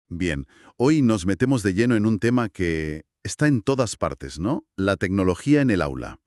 Bien, hoy nos metemos de lleno en un tema que está en todas partes, ¿no? La tecnología en el aula.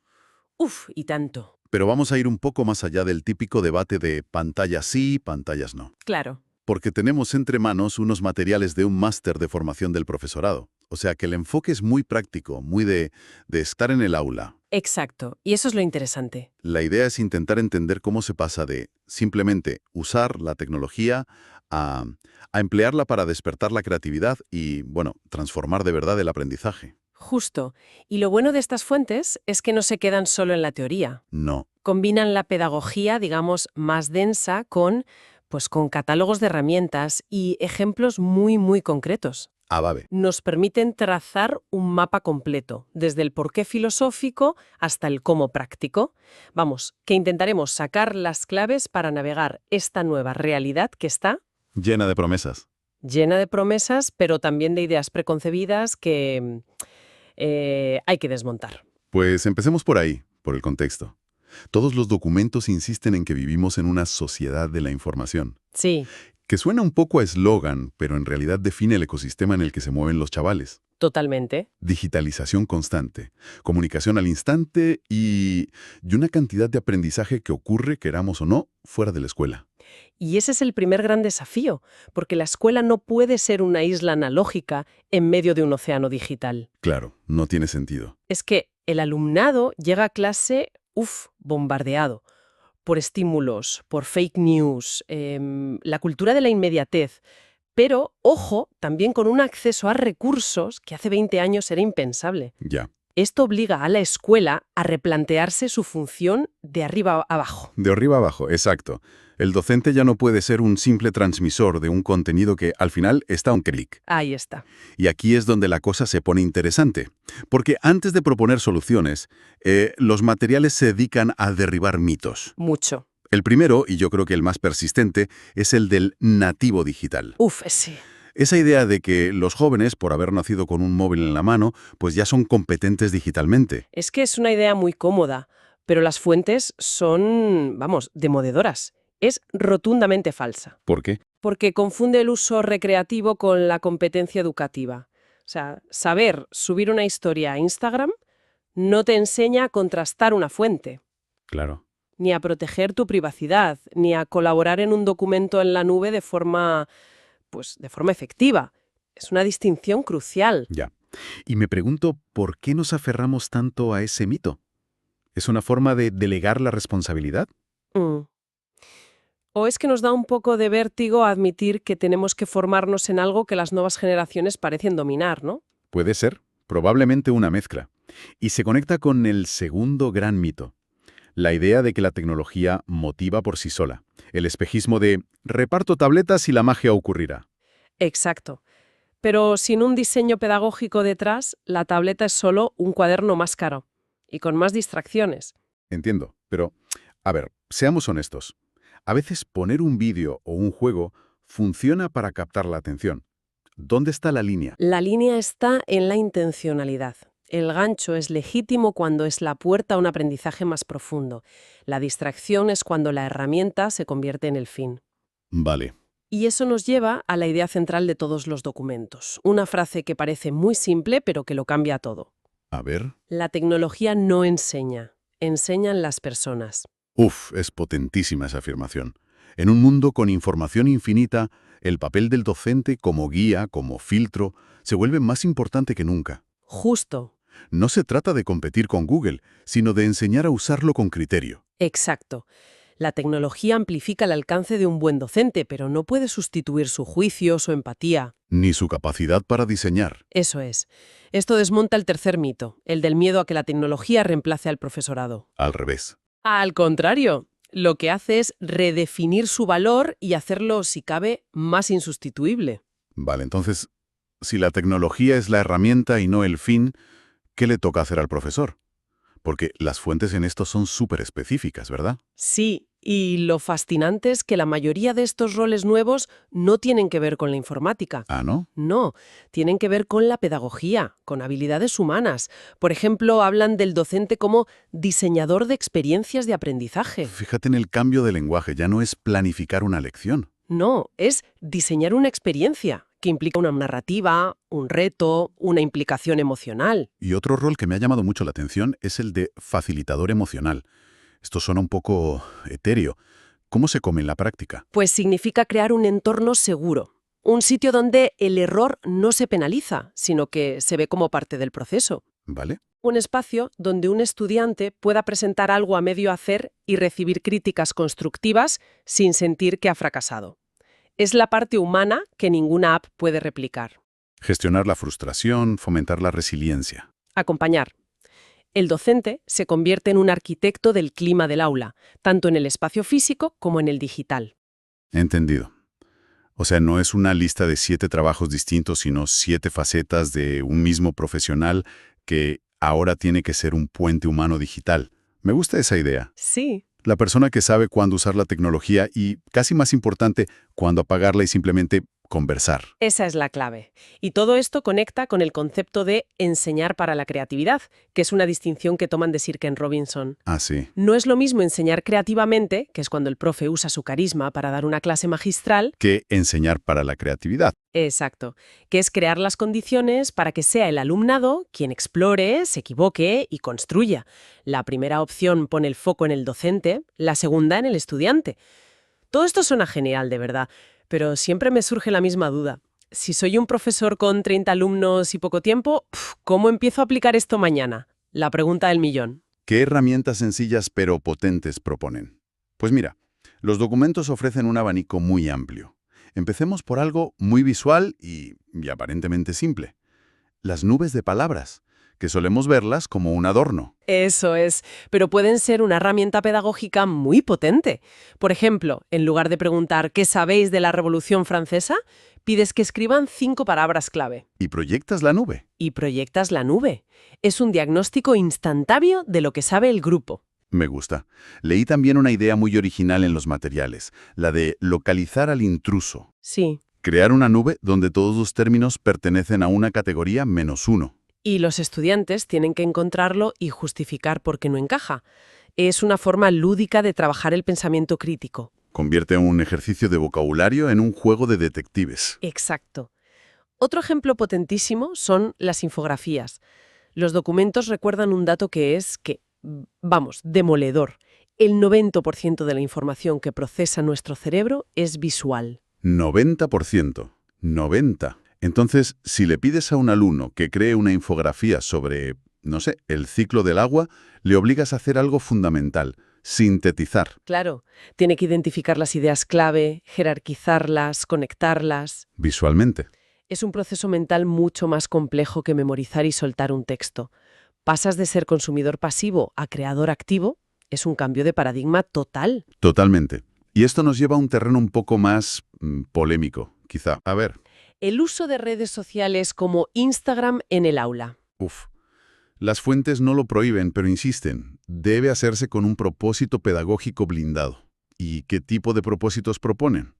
Uf, y tanto. Pero vamos a ir un poco más allá del típico debate de pantallas sí, pantallas no. Claro. Porque tenemos entre manos unos materiales de un máster de formación del profesorado. O sea que el enfoque es muy práctico, muy de estar en el aula. Exacto. Y eso es lo interesante. La idea es intentar entender cómo se pasa de simplemente usar la tecnología a, a emplearla para despertar la creatividad y, bueno, transformar de verdad el aprendizaje. Justo. Y lo bueno de estas fuentes es que no se quedan solo en la teoría. No. Combinan la pedagogía, digamos, más densa con catálogos de herramientas y ejemplos muy concretos. Ah, vale. Nos permiten trazar un mapa completo, desde el porqué filosófico hasta el cómo práctico. Vamos, que intentaremos sacar las claves para navegar esta nueva realidad que está Llena de promesas. llena de promesas, pero también de ideas preconcebidas que hay que desmontar. Pues empecemos por ahí, por el contexto. Todos los documentos insisten en que vivimos en una sociedad de la información, Sí, que suena un poco a eslogan, pero en realidad define el ecosistema en el que se mueven los chavales. totalmente. Digitalización constante, comunicación al instante y una cantidad de aprendizaje que ocurre, queramos o no, fuera de la escuela. Y ese es el primer gran desafío, porque la escuela no puede ser una isla analógica en medio de un océano digital. Claro, no tiene sentido. Es que el alumnado llega a clase, bombardeado por estímulos, por fake news, la cultura de la inmediatez, pero, ojo, también con un acceso a recursos que hace 20 años era impensable. Ya. Esto obliga a la escuela a replantearse su función de arriba a abajo. De arriba abajo, exacto. El docente ya no puede ser un simple transmisor de un contenido que, al final, está a un clic. Ahí está. Y aquí es donde la cosa se pone interesante. Porque antes de proponer soluciones, los materiales se dedican a derribar mitos. Mucho. El primero, y yo creo que el más persistente, es el del nativo digital. Sí. Esa idea de que los jóvenes, por haber nacido con un móvil en la mano, pues ya son competentes digitalmente. Es que es una idea muy cómoda, pero las fuentes son, demoledoras. Es rotundamente falsa, ¿Por qué? porque confunde el uso recreativo con la competencia educativa. O sea, saber subir una historia a Instagram no te enseña a contrastar una fuente, Claro. ni a proteger tu privacidad, ni a colaborar en un documento en la nube de forma efectiva. Es una distinción crucial. Ya. Y me pregunto, ¿por qué nos aferramos tanto a ese mito? ¿Es una forma de delegar la responsabilidad? Mm. ¿O es que nos da un poco de vértigo admitir que tenemos que formarnos en algo que las nuevas generaciones parecen dominar, ¿no? Puede ser, probablemente una mezcla. Y se conecta con el segundo gran mito. La idea de que la tecnología motiva por sí sola. El espejismo de reparto tabletas y la magia ocurrirá. Exacto. Pero sin un diseño pedagógico detrás, la tableta es solo un cuaderno más caro y con más distracciones. Entiendo, pero, a ver, seamos honestos. A veces poner un vídeo o un juego funciona para captar la atención. ¿Dónde está la línea? La línea está en la intencionalidad. El gancho es legítimo cuando es la puerta a un aprendizaje más profundo. La distracción es cuando la herramienta se convierte en el fin. Vale. Y eso nos lleva a la idea central de todos los documentos. Una frase que parece muy simple, pero que lo cambia todo. A ver. La tecnología no enseña, enseñan las personas. Uf, es potentísima esa afirmación. En un mundo con información infinita, el papel del docente como guía, como filtro, se vuelve más importante que nunca. Justo. No se trata de competir con Google, sino de enseñar a usarlo con criterio. Exacto. La tecnología amplifica el alcance de un buen docente, pero no puede sustituir su juicio, su empatía. Ni su capacidad para diseñar. Eso es. Esto desmonta el tercer mito, el del miedo a que la tecnología reemplace al profesorado. Al revés. Al contrario, lo que hace es redefinir su valor y hacerlo, si cabe, más insustituible. Vale, entonces, si la tecnología es la herramienta y no el fin, ¿qué le toca hacer al profesor? Porque las fuentes en esto son súper específicas, ¿verdad? Sí, y lo fascinante es que la mayoría de estos roles nuevos no tienen que ver con la informática. Ah, ¿no? No, tienen que ver con la pedagogía, con habilidades humanas. Por ejemplo, hablan del docente como diseñador de experiencias de aprendizaje. Fíjate en el cambio de lenguaje, ya no es planificar una lección. No, es diseñar una experiencia que implica una narrativa, un reto, una implicación emocional. Y otro rol que me ha llamado mucho la atención es el de facilitador emocional. Esto suena un poco etéreo. ¿Cómo se come en la práctica? Pues significa crear un entorno seguro, un sitio donde el error no se penaliza, sino que se ve como parte del proceso. ¿Vale? Un espacio donde un estudiante pueda presentar algo a medio hacer y recibir críticas constructivas sin sentir que ha fracasado. Es la parte humana que ninguna app puede replicar. Gestionar la frustración, fomentar la resiliencia. Acompañar. El docente se convierte en un arquitecto del clima del aula, tanto en el espacio físico como en el digital. Entendido. O sea, no es una lista de 7 trabajos distintos, sino 7 facetas de un mismo profesional que ahora tiene que ser un puente humano digital. Me gusta esa idea. Sí. La persona que sabe cuándo usar la tecnología y, casi más importante, cuándo apagarla y simplemente conversar. Esa es la clave. Y todo esto conecta con el concepto de enseñar para la creatividad, que es una distinción que toman de Sir Ken Robinson. Ah, sí. No es lo mismo enseñar creativamente, que es cuando el profe usa su carisma para dar una clase magistral. Que enseñar para la creatividad. Exacto, que es crear las condiciones para que sea el alumnado quien explore, se equivoque y construya. La primera opción pone el foco en el docente, la segunda en el estudiante. Todo esto suena genial, de verdad, pero siempre me surge la misma duda. Si soy un profesor con 30 alumnos y poco tiempo, ¿cómo empiezo a aplicar esto mañana? La pregunta del millón. ¿Qué herramientas sencillas pero potentes proponen? Pues mira, los documentos ofrecen un abanico muy amplio. Empecemos por algo muy visual y aparentemente simple. Las nubes de palabras, que solemos verlas como un adorno. Eso es, pero pueden ser una herramienta pedagógica muy potente. Por ejemplo, en lugar de preguntar ¿qué sabéis de la Revolución Francesa?, pides que escriban 5 palabras clave. Y proyectas la nube. Y proyectas la nube. Es un diagnóstico instantáneo de lo que sabe el grupo. Me gusta. Leí también una idea muy original en los materiales, la de localizar al intruso. Sí. Crear una nube donde todos los términos pertenecen a una categoría -1. Y los estudiantes tienen que encontrarlo y justificar por qué no encaja. Es una forma lúdica de trabajar el pensamiento crítico. Convierte un ejercicio de vocabulario en un juego de detectives. Exacto. Otro ejemplo potentísimo son las infografías. Los documentos recuerdan un dato que es demoledor. El 90% de la información que procesa nuestro cerebro es visual. 90%. 90%. Entonces, si le pides a un alumno que cree una infografía sobre, no sé, el ciclo del agua, le obligas a hacer algo fundamental: sintetizar. Claro, tiene que identificar las ideas clave, jerarquizarlas, conectarlas. Visualmente. Es un proceso mental mucho más complejo que memorizar y soltar un texto. Pasas de ser consumidor pasivo a creador activo. Es un cambio de paradigma total. Totalmente. Y esto nos lleva a un terreno un poco más polémico, quizá. A ver. El uso de redes sociales como Instagram en el aula. Las fuentes no lo prohíben, pero insisten. Debe hacerse con un propósito pedagógico blindado. ¿Y qué tipo de propósitos proponen?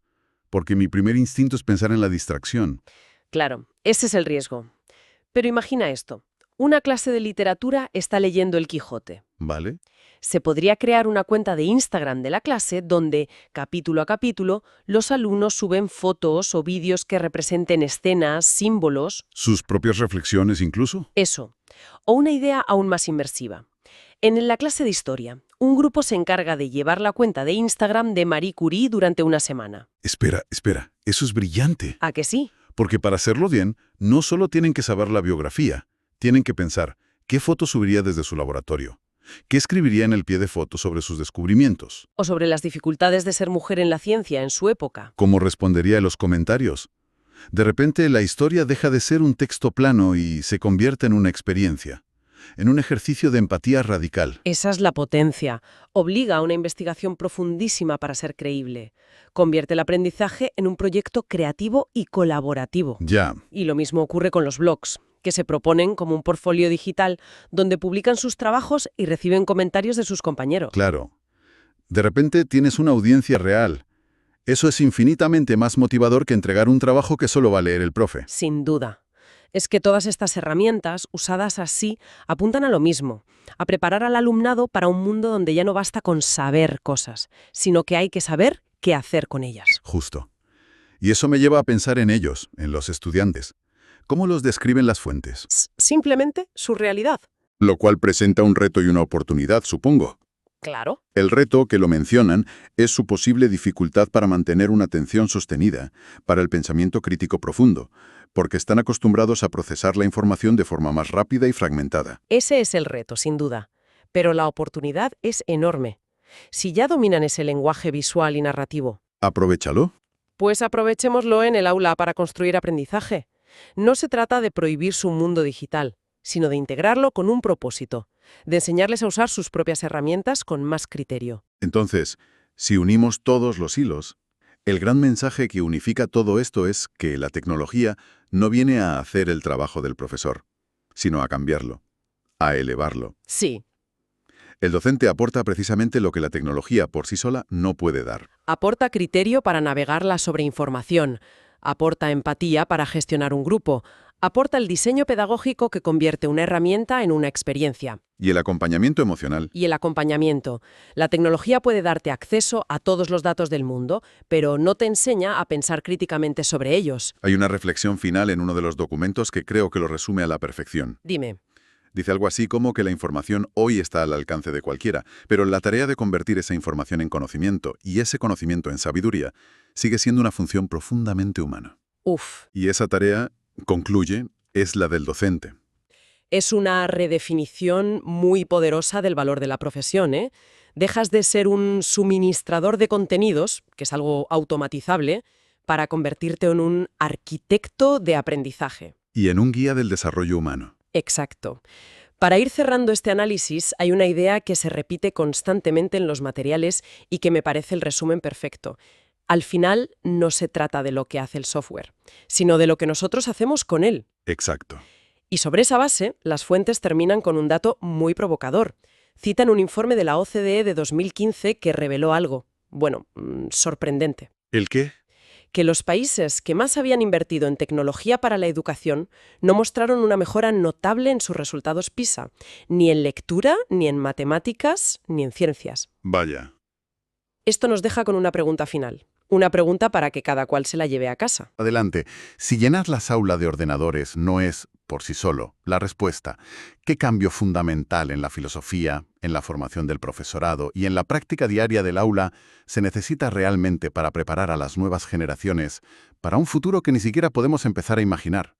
Porque mi primer instinto es pensar en la distracción. Claro, ese es el riesgo. Pero imagina esto. Una clase de literatura está leyendo El Quijote. ¿Vale? Se podría crear una cuenta de Instagram de la clase donde, capítulo a capítulo, los alumnos suben fotos o vídeos que representen escenas, símbolos. ¿Sus propias reflexiones incluso? Eso. O una idea aún más inmersiva. En la clase de historia, un grupo se encarga de llevar la cuenta de Instagram de Marie Curie durante una semana. Espera. Eso es brillante. ¿A que sí? Porque para hacerlo bien, no solo tienen que saber la biografía, tienen que pensar qué foto subiría desde su laboratorio, qué escribiría en el pie de foto sobre sus descubrimientos, O sobre las dificultades de ser mujer en la ciencia en su época. cómo respondería a los comentarios. De repente, la historia deja de ser un texto plano y se convierte en una experiencia, en un ejercicio de empatía radical. Esa es la potencia. Obliga a una investigación profundísima para ser creíble. Convierte el aprendizaje en un proyecto creativo y colaborativo. Ya. Y lo mismo ocurre con los blogs, que se proponen como un portfolio digital donde publican sus trabajos y reciben comentarios de sus compañeros. Claro. De repente tienes una audiencia real. Eso es infinitamente más motivador que entregar un trabajo que solo va a leer el profe. Sin duda. Es que todas estas herramientas, usadas así, apuntan a lo mismo, a preparar al alumnado para un mundo donde ya no basta con saber cosas, sino que hay que saber qué hacer con ellas. Justo. Y eso me lleva a pensar en ellos, en los estudiantes. ¿Cómo los describen las fuentes? Simplemente su realidad. Lo cual presenta un reto y una oportunidad, supongo. Claro. El reto, que lo mencionan, es su posible dificultad para mantener una atención sostenida, para el pensamiento crítico profundo, porque están acostumbrados a procesar la información de forma más rápida y fragmentada. Ese es el reto, sin duda. Pero la oportunidad es enorme. Si ya dominan ese lenguaje visual y narrativo, Aprovechalo. pues aprovechémoslo en el aula para construir aprendizaje. No se trata de prohibir su mundo digital, sino de integrarlo con un propósito, de enseñarles a usar sus propias herramientas con más criterio. Entonces, si unimos todos los hilos, el gran mensaje que unifica todo esto es que la tecnología no viene a hacer el trabajo del profesor, sino a cambiarlo, a elevarlo. Sí, El docente aporta precisamente lo que la tecnología por sí sola no puede dar. aporta criterio para navegar la sobreinformación, aporta empatía para gestionar un grupo, aporta el diseño pedagógico que convierte una herramienta en una experiencia. Y el acompañamiento emocional. Y el acompañamiento. La tecnología puede darte acceso a todos los datos del mundo, pero no te enseña a pensar críticamente sobre ellos. Hay una reflexión final en uno de los documentos que creo que lo resume a la perfección. Dime. Dice algo así como que la información hoy está al alcance de cualquiera, pero la tarea de convertir esa información en conocimiento y ese conocimiento en sabiduría sigue siendo una función profundamente humana. Uf. Y esa tarea, concluye, es la del docente. Es una redefinición muy poderosa del valor de la profesión, ¿eh? Dejas de ser un suministrador de contenidos, que es algo automatizable, para convertirte en un arquitecto de aprendizaje. Y en un guía del desarrollo humano. Exacto. Para ir cerrando este análisis, hay una idea que se repite constantemente en los materiales y que me parece el resumen perfecto. Al final, no se trata de lo que hace el software, sino de lo que nosotros hacemos con él. Exacto. Y sobre esa base, las fuentes terminan con un dato muy provocador. Citan un informe de la OCDE de 2015 que reveló algo, bueno, sorprendente. ¿El qué? Que los países que más habían invertido en tecnología para la educación no mostraron una mejora notable en sus resultados PISA, ni en lectura, ni en matemáticas, ni en ciencias. Vaya. Esto nos deja con una pregunta final. Una pregunta para que cada cual se la lleve a casa. Adelante. Si llenar las aulas de ordenadores no es, por sí solo, la respuesta, ¿qué cambio fundamental en la filosofía, en la formación del profesorado y en la práctica diaria del aula se necesita realmente para preparar a las nuevas generaciones para un futuro que ni siquiera podemos empezar a imaginar?